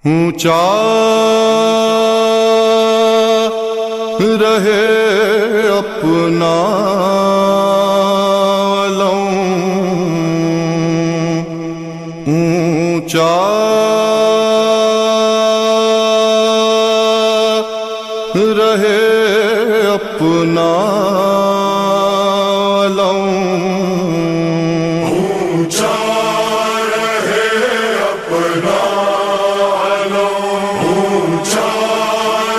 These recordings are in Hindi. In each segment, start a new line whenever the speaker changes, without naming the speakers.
ऊंचा रहे अपना अलम, ऊंचा रहे अपना अलम,
ऊंचा रहे अपना अलम, ऊंचा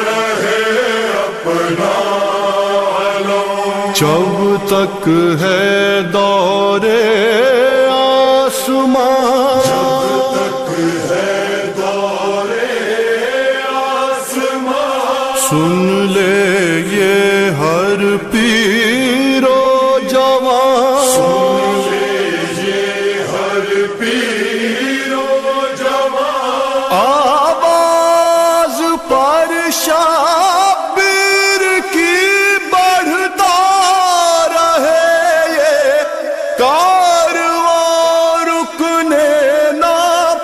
रहे अपना अलम।
जब तक है दौरे आसमां,
जब तक है दौरे आसमां,
सुन ले ये हर पीरो जवान,
सुन ले ये हर पीरो जवान।
आवाज पर शाबिर की बढ़ता रहे ये कारवां, रुकने ना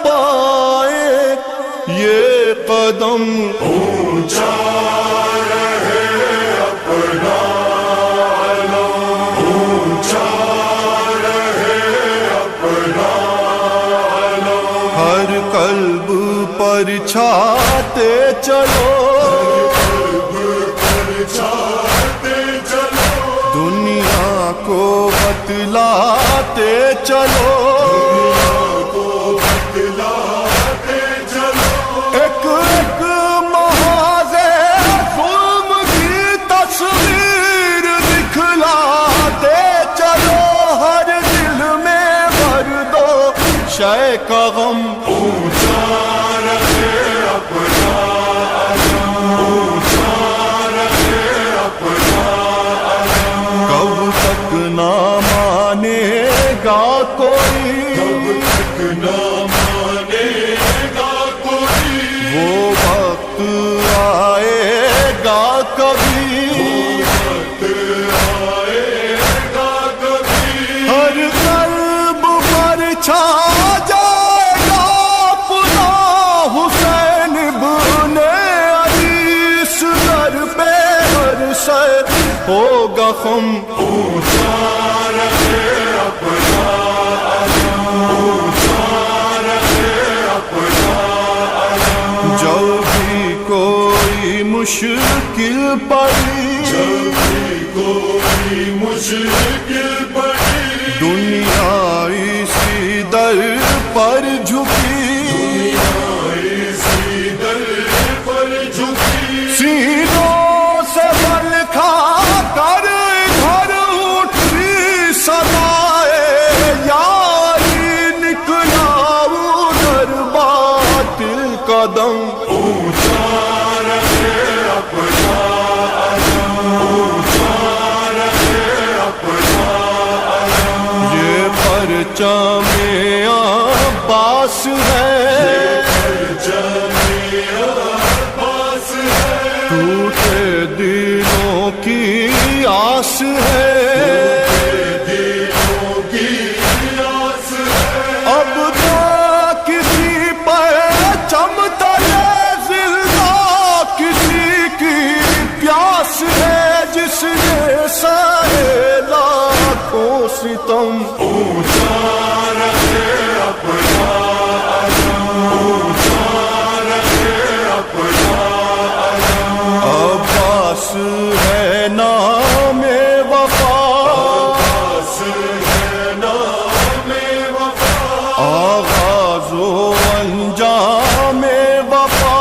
पाए ये कदम।
ऊंचा रहे अपना अलम, ऊंचा रहे अपना अलम।
हर कल्ब पर छाते चलो,
पर छाते चलो,
दुनिया को बतलाते चलो,
को बतलाते चलो।
एक एक महाज़े ज़ुल्म की तस्वीर दिखलाते चलो, हर दिल में भर दो शय का गम।
ऊंचा रहे अपना अलम, ऊंचा रहे अपना अलम।
कब तक ना मानेगा कोई,
कब तक न मानेगा कोई,
वो वक्त आएगा कभी,
वक्त आएगा कभी।
हर कल्ब पर छा जाएगा अपना हुसैन इब्ने अली, सर पे हर सर होगा खम।
ऊंचा रहे अपना अलम, ऊंचा रहे अपना अलम।
जब भी कोई मुश्किल पड़ी,
जब भी कोई मुश्किल पड़ी,
दुनिया इसी दर पर झुकी,
इसी दर पर झुकी।
सीनों से बल खा कर घर उठी सदाए यारी, निकला उधर बातिल कदम।
ऊंचा रहे अपना अलम, ऊंचा रहे अपना अलम।
ये परचम अब्बास है,
जमिया पास है,
टूटे दिलों की आस है,
दिलों की आस है।
अब तो किसी पर चमतले जिंदा किसी की प्यास है, जिसने सहे लाखों सितम।
ऊंचा रहे अपना अलम, ऊंचा रहे अपना अलम।
अब्बास है नामे वफा,
पास है नामे वफा,
आगाज़ो अंजामे वफा,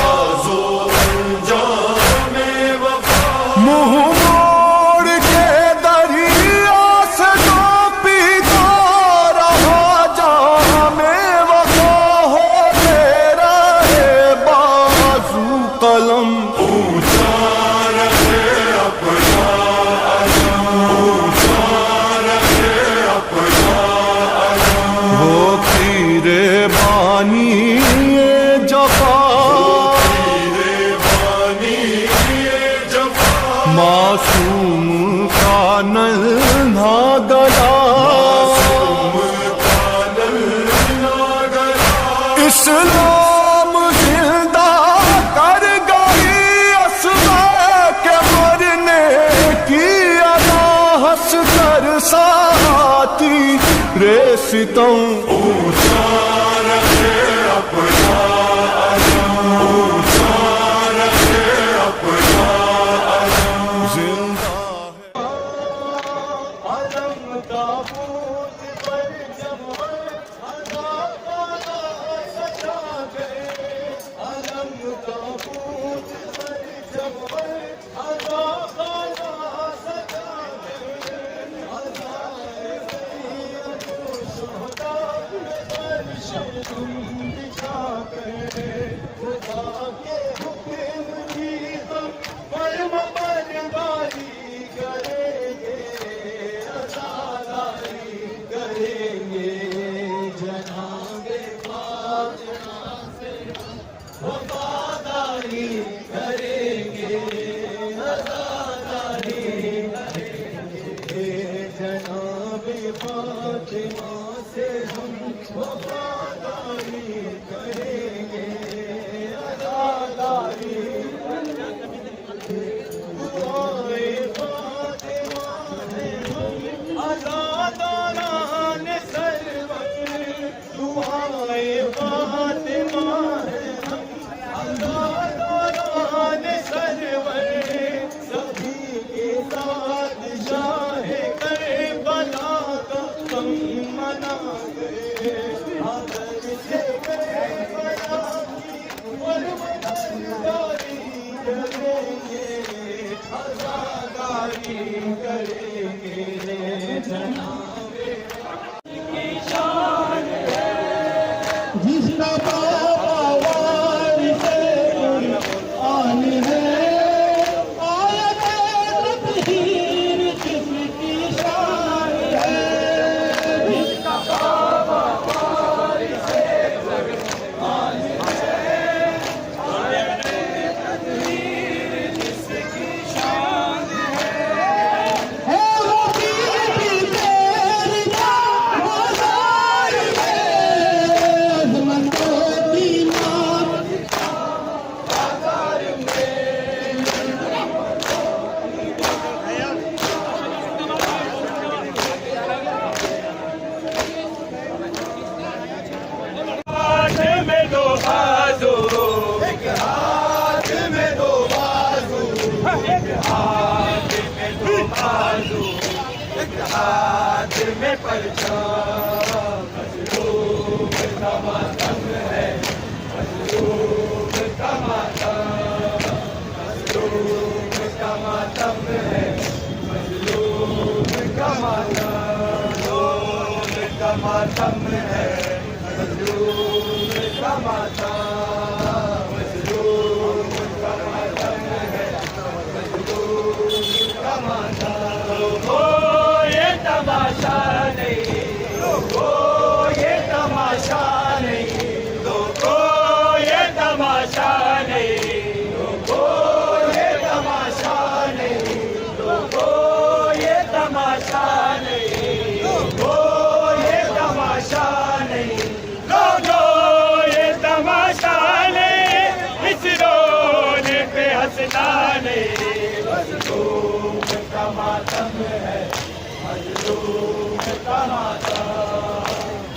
आज़ो अंजामे वफा।
मुँह मोड़ के दरिया से जो पीता रहा जामे वफा, हो तेरा है बाजू कलम।
ऊंचा रहे अपना अलम, ऊंचा रहे अपना अलम।
हो तीरे बानी ये जफा,
तेरे बानी ये जफा,
मासूम का नन्हा गला,
मासूम का नन्हा गला।
इस्लाम सितम
ऊंचा रखे अपना आलम, ऊंचा रखे अपना आलम।
जिंदा
आलम ताबूत पर जब अदा वाला सजा गए, आलम ताबूत पर जब अदा वाला सजा गए, अदाए सैयद शुहदा पर शर्म बिछा गए, खुदा के हुक्म की हम परम बरदारी करेंगे, अज़ादारी करेंगे, जनाबे फातिमा से वफादारी करेंगे, अज़ादारी करेंगे, जनाबे फातिमा से हम वफादारी करेंगे, अज़ादारी दुआए फातिमा है हम अज़ादारान सरवर, दुआए फातिमा है हम अज़ादारान सरवर, सभी के साथ शाहे करबला का हम मना गए, अगर से करबला की परवरदारी करेंगे, अज़ादारी करेंगे, जनाबे की शान है जिसका बाबा वारिसे कुरआन है, आयत तत्हीर जिसकी शान है, जिसका बाबा वारिसे कुरआन है, आयत तत्हीर जिसकी शान है वो बीबी तेरी बाजार में अज़मतों की नाम बाजार में, हाथ में दो बाजू, एक हाथ में दो बाजू, एक हाथ में दो बाजू, एक हाथ में परचम, मजलूम का मातम है, मजलूम का मातम, मजलूम का मातम है, मजलूम का मातम, मजलूम का मातम है, मजलूम का मातम, मजलूम का मातम है, मजलूम का मातम। ओ ये तमाशा नहीं, ओ ये तमाशा नहीं, ओ ये तमाशा नहीं, ओ ये तमाशा नहीं, ओ ये तमाशा नहीं, ओ ये तमाशा नहीं, लो ये तमाशा नहीं, इस रोने पे हंसना नहीं, मजलूम का मातम है, मजलूम का मातम,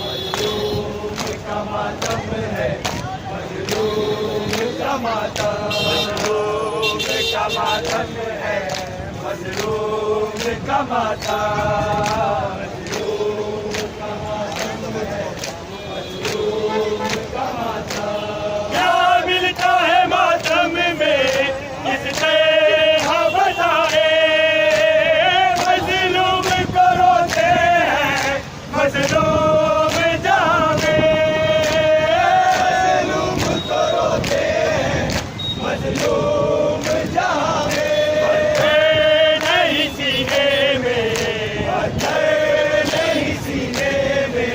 मजलूम का मातम है, मजलूम का मातम, मजलूम का मातम है, मजलूम का मातम, मजलूम का मातम है, मजलूम का मातम। क्या मिलता है मातम में किससे हम बताए, मजलूम को रोते हैं मजलूम जागे, मजलूम को रोते हैं मजलूम जागे, बढ़ते नहीं सीने में, बढ़ते नहीं सीने में,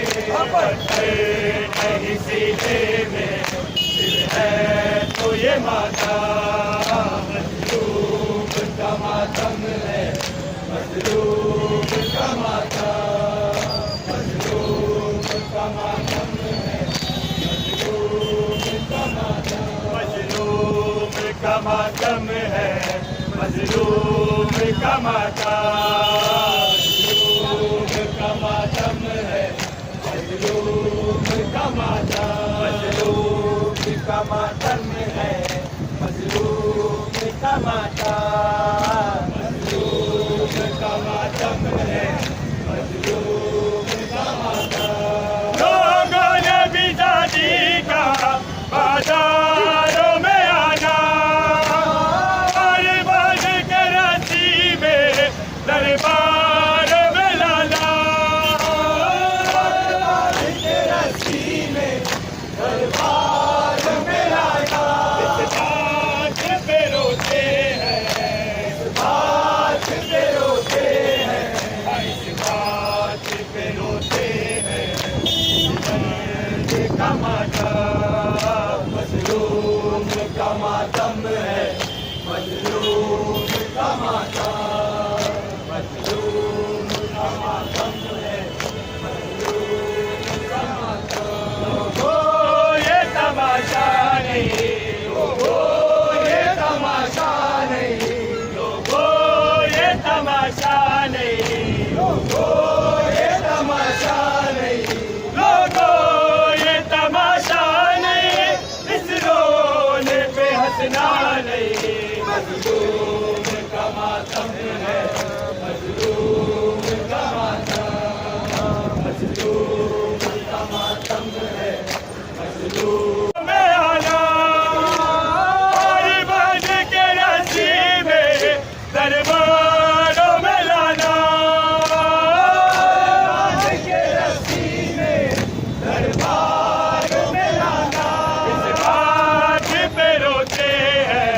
बढ़ते नहीं सीने में, दिल है तो ये माता, मजलूम का मातम है, मजलूम का माता, मजलूम का मातम है, मजलूम का मातम, मजलूम का मातम है, मजलूम का माता, मजलूम का मातम है, ये तमाशा नहीं, ये तमाशा नहीं, ये तमाशा नहीं, ये तमाशा नहीं, लोगों ये तमाशा नहीं, इस रोने पे हंसना नहीं। मजलूम का मातम है, मजलूम का मातम, मजलूम का मातम है, मजलूम में आना और बन के नसीब में दरबारों में लाना, बन के नसीब में दरबारों में लाना। इस बात पे रोते हैं,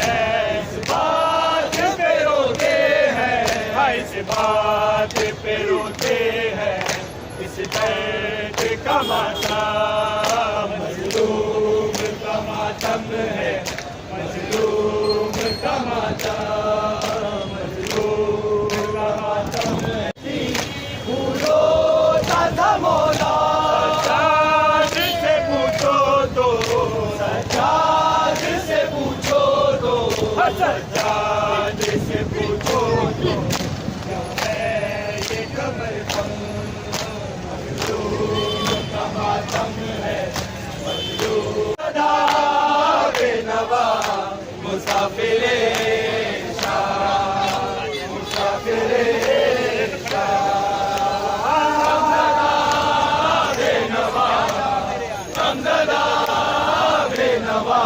इस बात पे रोते हैं, हाँ इस बात पे रोते हैं, इस दर्द का मातम, मजलूम का मातम है, मजलूम का मातम, मजलूम का मातम है। भूलो दादा मौला, सज्जाद से पूछो तो, सज्जाद से पूछो तो, सज्जाद से पूछो तो, क्यों है ये कमर कम, मजलूम का मातम है, मजलूम सदा बेनवा मुसाफिरे शाह, मुसाफिरे शाह, बेनवा, हमददा बेनवा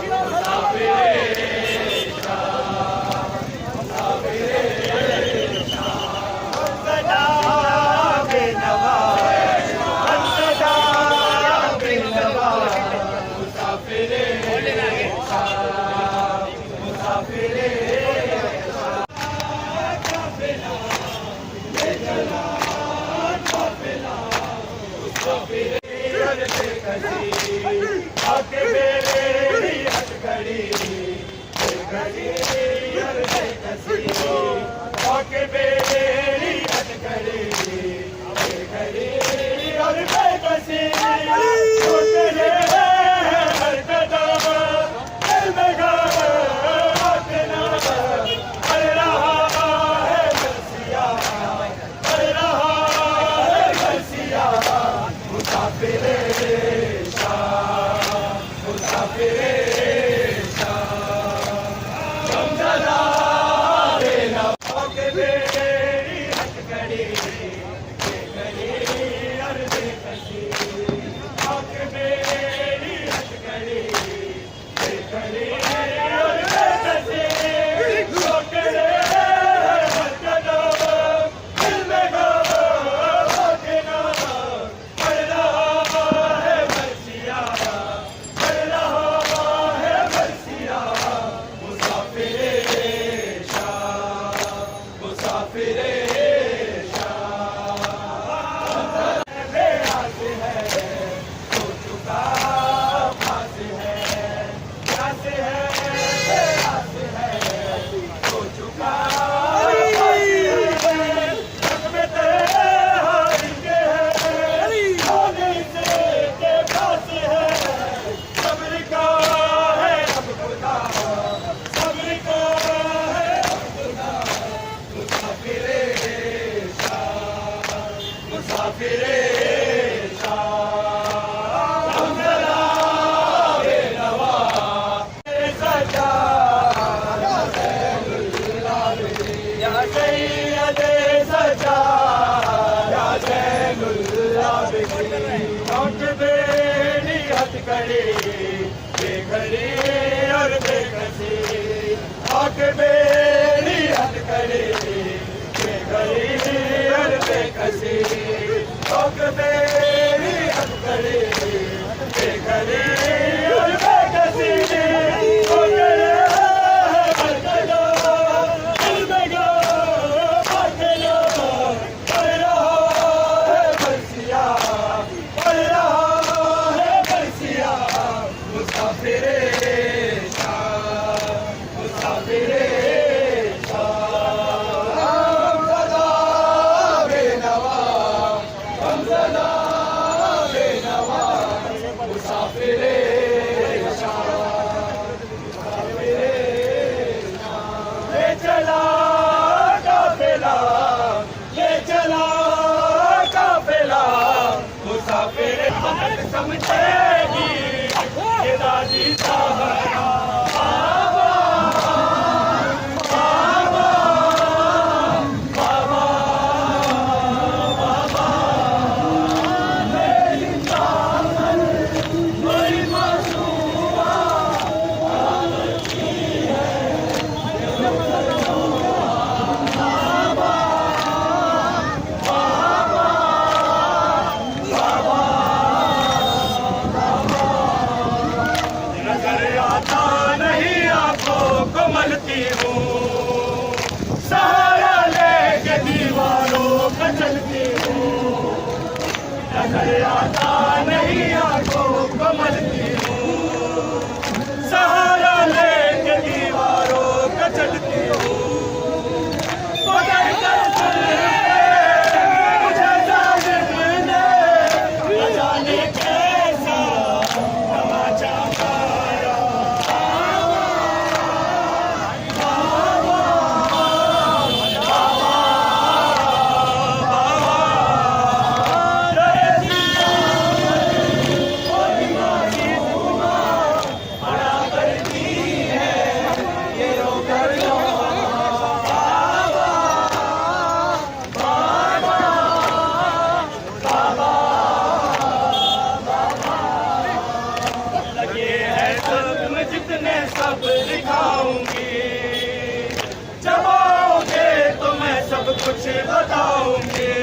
मुसाफिरे शाह, मुसाफिरे शाह, हमददा बेनवा, हमददा बेनवा मुसाफिरे शाह, मुसाफिरे आके मेरे हथकड़ी, घड़ी और बेकसी, आके मेरी हथकड़ी, घड़ी और बेकसी, तो तेरे हर कदम दिल में घाटना, कर रहा है बरसिया, कर रहा है बरसिया, मुसाफिरे शाह, मुसाफिरे शाह, हमददा बेनवा के मेरी हथकड़ी, बेघड़ी और बेकसी, आके मेरी हथकड़ी, बेघड़ी और बेकसी, तो तेरे हर कदम दिल में घाटना, कर रहा है बरसिया, कर रहा है बरसिया, मुसाफिरे शाह, मुसाफिरे शाह, बेआस है, हो चुका फास है, प्यास है, बेआस है, हो चुका फास है, जख्म तेरे हार के है, आने से के पास है, सब्र का है अब खुदा, सब्र का है अब खुदा, मुसाफिरे शाह, मुसाफिरे शाह, हमददा बेनवा सजा, या सैयद सजा, या ज़ैनुल आबिदीन, लौट बेनी हथकड़ी, बेघड़ी और बेकसी, आके मेरी हथकड़ी, बेघड़ी और बेकसी, आके मेरी हथकड़ी, बेघड़ी और बेकसी, तो तेरे हर कदम दिल में घाटना, कर रहा है बरसिया, कर रहा है बरसिया, मुसाफिरे शाह, मुसाफिरे चला काफिला, ये चला काफिला, मुसाफिर मत समझेगी ये दादी सहारा। मलती हूँ सहारा लेके दीवारों पर चलती हूँ, नजर आता नहीं आंखों को मलती हूँ, सहारा लेके दीवारों पर चलती हूँ। मुझे जाने ने न जाने कैसा तमाचा मारा। सब दिखाऊंगी, जब आओगे तो मैं सब कुछ बताऊंगी,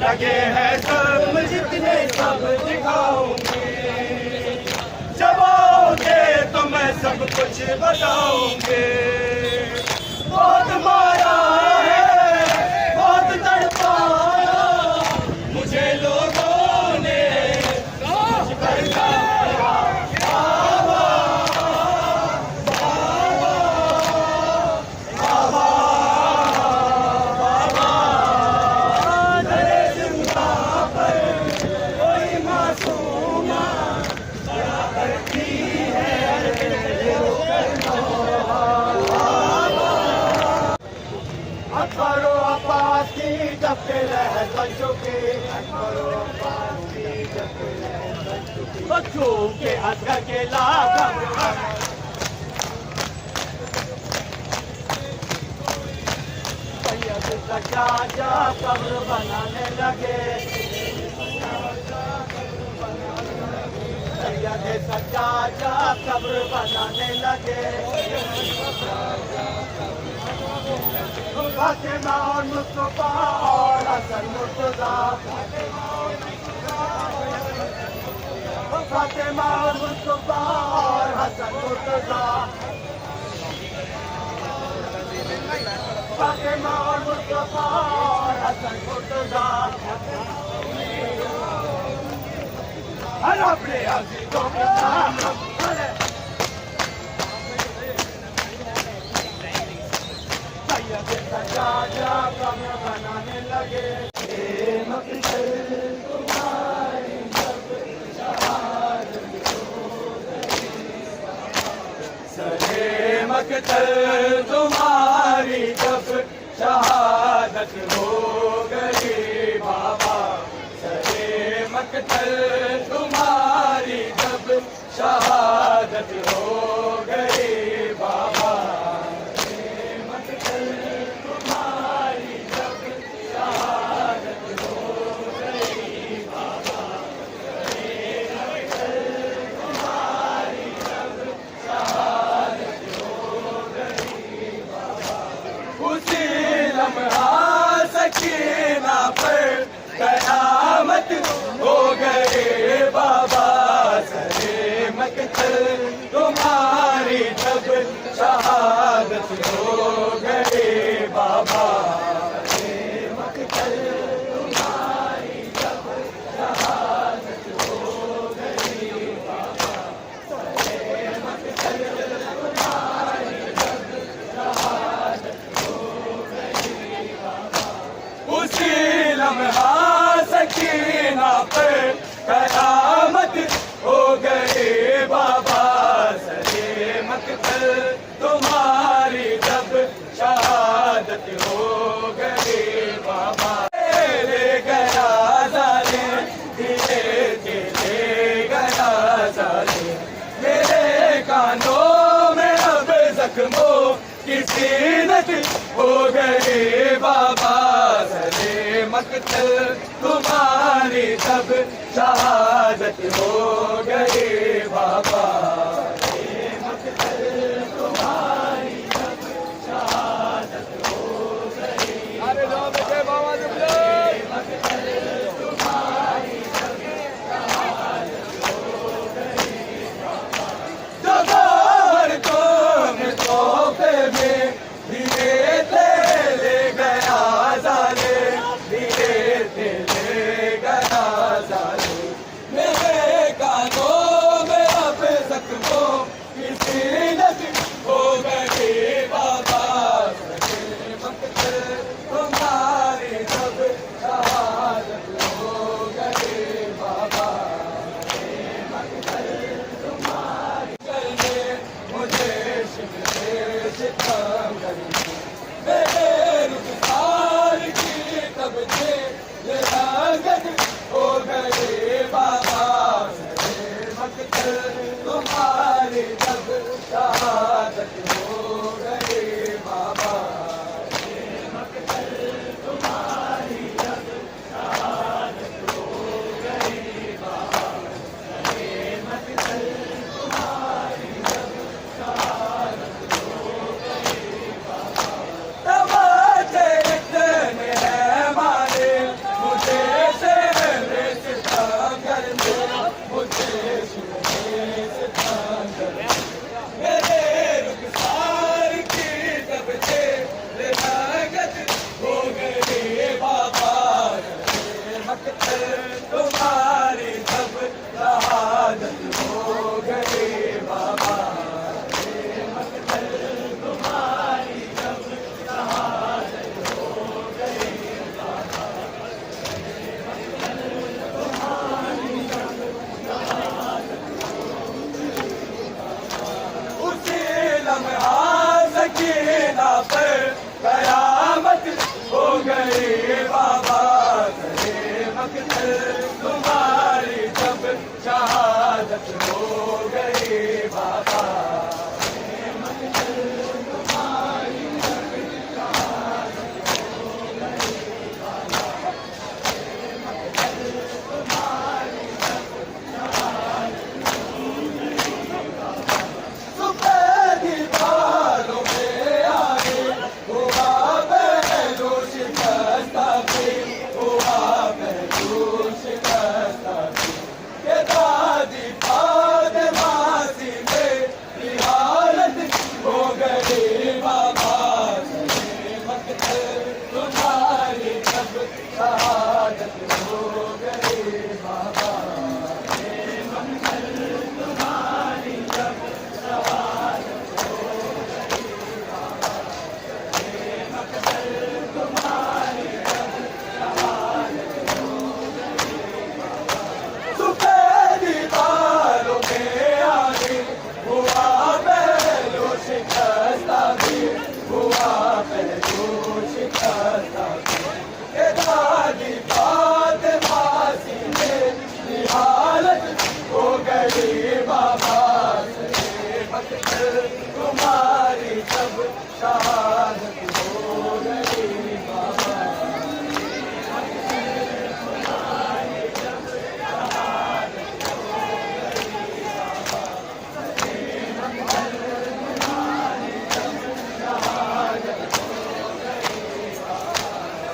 लगे हैं सब जितने सब दिखाऊंगी, जब आओगे तो मैं सब कुछ बताऊंगी। बहुत मारा है बहुत तड़पाया मुझे लोगों ने समझ कर जाया। अकबरो अब्बास की जब के लहर बन चुकी, अकबरो अब्बास की जब के लहर बन चुकी, बच्चों के असगर के लागम सैयद सज्जाद कब्र बनाने लगे, सैयद सज्जाद कब्र बनाने लगे। फातिमा और मुस्तफा और हसन मुर्तजा, फातिमा और मुस्तफा और हसन मुर्तजा, फातिमा और मुस्तफा और हसन मुर्तजा, हर अपने अजीजों के साथ सजाया कब्र बनाने लगे। मकसद तुम्हारी जब शहादत हो गई, सरे मकसद तुम्हारी जब शहादत हो गई बाबा, सरे मकसद तुम्हारी जब शहादत हो गई बाबा। सकीना पर कयामत हो गए बाबा, सरे मकसद तुम्हारी जब शहादत हो गए बाबा, सरे मकसद तुम्हारी जब शहादत हो गई बाबा, सरे मकसद तुम्हारी जब शहादत हो गई बाबा। उसी लम्हा सकीना पर कया शहादत हो गई बाबा। ले गया जालिम, धीरे धीरे गया जालिम, मेरे कानों में अब जख्मों की सीनत हो गई बाबा। सरे मकतल तुम्हारी तब शहादत हो गई बाबा। सरे मकतल तुम्हारी तब शहादत हो गई। अरे लो बेटे बाबा सरे मकतल तुम्हारी तब शहादत हो गई बाबा। जो गौर तुम तोहफे में धीरे ले गया जालिम, धीरे ले गया जालिम, मेरे कानों में अब जख्मों की सीनत हो गई बाबा। सरे मकतल तुम्हारी तब शहादत हो गई बाबा। सरे मकतल तुम्हारी करने मुझे शिकवे सितम करने, मेरे रुखसार की तब से ये रंगत हो गई बाबा। सरे मकतल तुम्हारी तब शहादत हो गई बाबा। सरे मकतल तुम्हारी तब शहादत हो गई बाबा। सरे मकतल तुम्हारी तब शहादत हो गई बाबा। तमाचे इतने हैं मारे मुझे शेरे सितम करने, मुझे शेरे सितम करने, मेरे रुखसार की तब से रंगत हो गई बाबा। सरे मकतल तुम्हारी तब शहादत हो गई बाबा। सरे मकतल तुम्हारी तब शहादत हो गई बाबा। सरे मकतल तुम्हारी तब शहादत हो गई बाबा। उसी लम्हा सकीना पर कयामत हो गई बाबा। सरे मकतल तुम्हारी तब शहादत हो गई बाबा। सरे मकतल तुम्हारी तब शहादत हो गई बाबा। सरे मकतल तुम्हारी तब शहादत हो गई बाबा। सुबह दीवारों में आगे हुआ पहलू शिकस्ता भी, हुआ पहलू शिकस्ता भी, ये दादी फातिमा सी मेरी हालत हो गई बाबा। सरे मकतल तुम्हारी तब शहादत हो गई बाबा। सरे मकतल तुम्हारी तब शहादत हो गई बाबा। सरे मकतल तुम्हारी तब शहादत हो गई बाबा। सुबह दीवारों के आगे हुआ पहलू शिकस्ता भी, हुआ पहलू शिकस्ता भी, ये दादी फातिमा सी मेरी हालत हो गई बाबा। सरे मकतल तुम्हारी तब शहादत हो गई बाबा।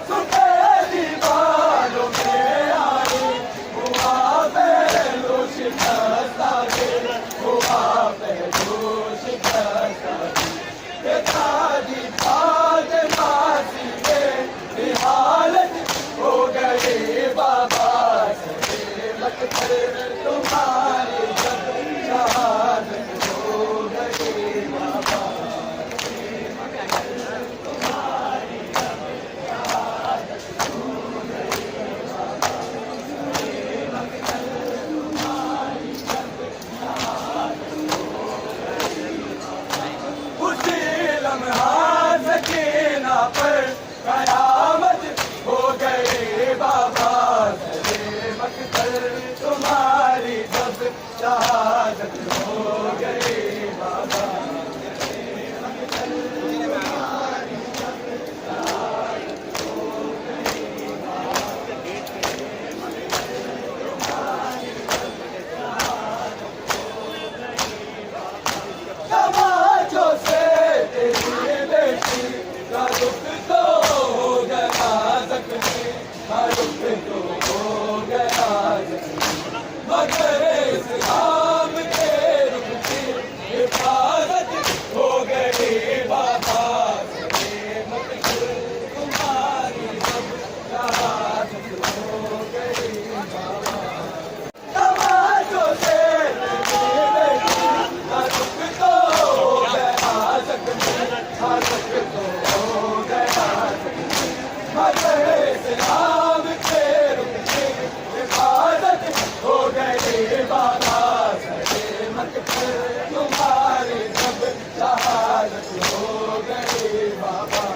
सुबह दीवारों में आए हुआ पहलू शिकस्ता भी, हुआ पहलू शिकस्ता भी, ये दादी इस्लाम के रुकने हिफाजत हो गए बाबा सलेमत पर तुम्हारी जब शहादत हो गई बाबा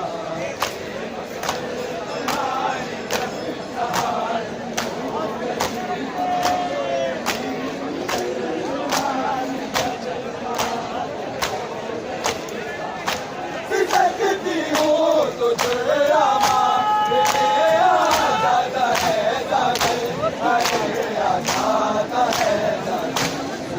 सकती हो तो ड्रामा जाता है जाता है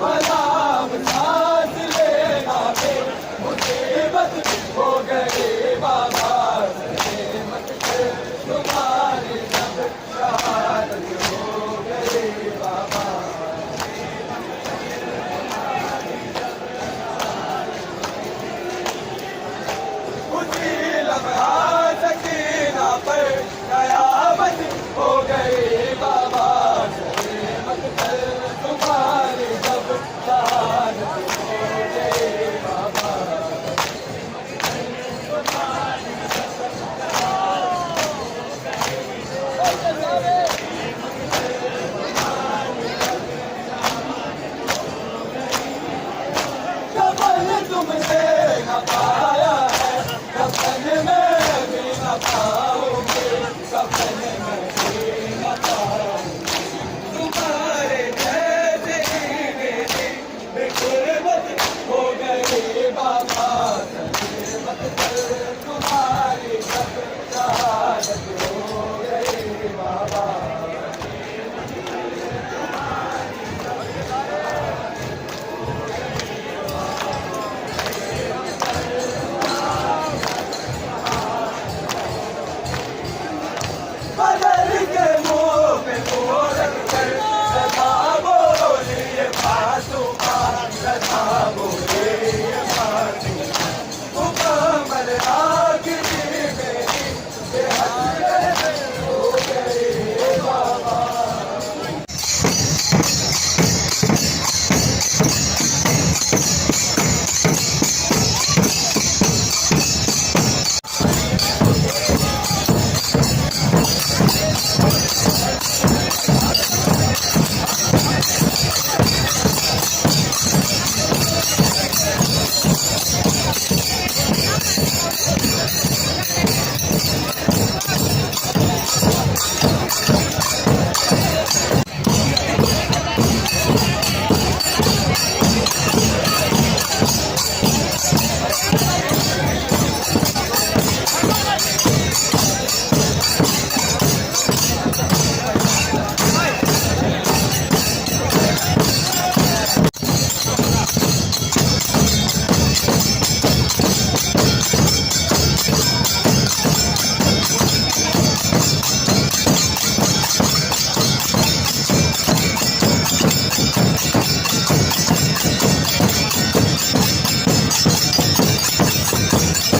मलाम सांस लेना पे मुसीबत हो गई बाबा सलेमत पे तुम्हारी जब शहादत हो गई बाबा उसी लम्हा